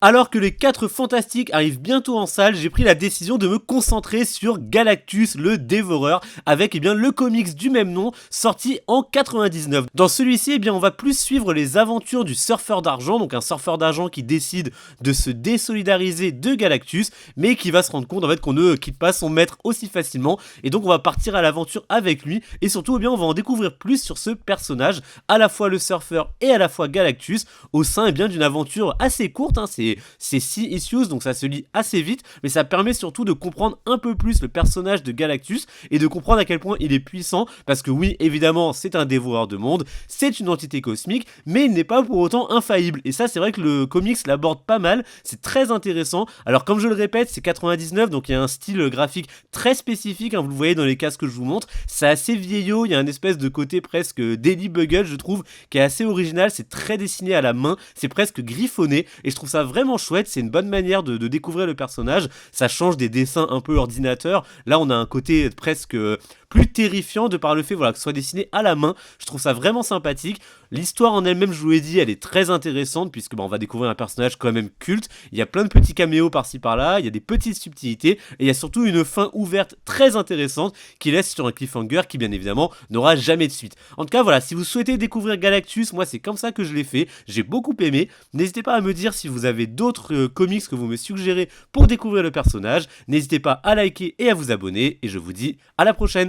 Alors que les 4 Fantastiques arrivent bientôt en salle, j'ai pris la décision de me concentrer sur Galactus le Dévoreur, avec le comics du même nom, sorti en 99. Dans celui-ci, on va plus suivre les aventures du surfeur d'argent, donc un surfeur d'argent qui décide de se désolidariser de Galactus, mais qui va se rendre compte en fait qu'on ne quitte pas son maître aussi facilement, et donc on va partir à l'aventure avec lui, et surtout on va en découvrir plus sur ce personnage, à la fois le surfeur et à la fois Galactus, au sein d'une aventure assez courte, c'est 6 issues, donc ça se lit assez vite, mais ça permet surtout de comprendre un peu plus le personnage de Galactus et de comprendre à quel point il est puissant, parce que oui, évidemment, c'est un dévoreur de monde, c'est une entité cosmique, mais il n'est pas pour autant infaillible, et ça c'est vrai que le comics l'aborde pas mal, c'est très intéressant. Alors comme je le répète, c'est 99, donc il y a un style graphique très spécifique, vous le voyez dans les cases que je vous montre, c'est assez vieillot, il y a un espèce de côté presque Daily Bugle, je trouve, qui est assez original, c'est très dessiné à la main, c'est presque griffonné, et je trouve ça vraiment chouette, c'est une bonne manière de découvrir le personnage, ça change des dessins un peu ordinateur, là on a un côté presque plus terrifiant de par le fait que ce soit dessiné à la main, je trouve ça vraiment sympathique. L'histoire en elle-même, je vous l'ai dit, elle est très intéressante puisque on va découvrir un personnage quand même culte, il y a plein de petits caméos par-ci par-là, il y a des petites subtilités, et il y a surtout une fin ouverte très intéressante qui laisse sur un cliffhanger qui bien évidemment n'aura jamais de suite. En tout cas si vous souhaitez découvrir Galactus, moi c'est comme ça que je l'ai fait, j'ai beaucoup aimé, n'hésitez pas à me dire si vous avez d'autres comics que vous me suggérez pour découvrir le personnage, n'hésitez pas à liker et à vous abonner, et je vous dis à la prochaine.